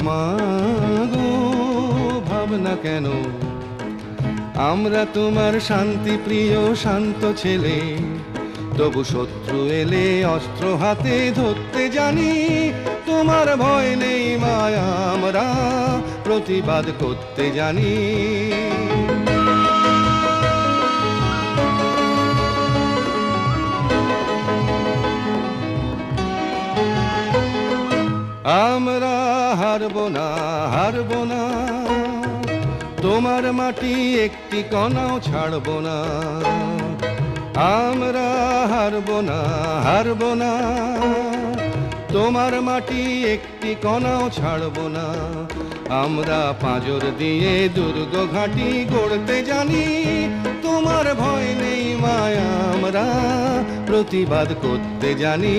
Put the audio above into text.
মা গো, ভাবনা কেন? আমরা তোমার শান্তি প্রিয় শান্ত ছেলে, তবু শত্রু এলে অস্ত্র হাতে ধরতে জানি। তোমার ভয় নেই মায়া, আমরা প্রতিবাদ করতে জানি। আমরা হারবো না, হারবো না, তোমার মাটি একটি কণাও ছাড়বো না। আমরা হারবো না, হারবো না, তোমার মাটি একটি কণাও ছাড়বো না। আমরা পাঁজর দিয়ে দুর্গ ঘাঁটি গড়তে জানি। তোমার ভয় নেই মায়া, আমরা প্রতিবাদ করতে জানি।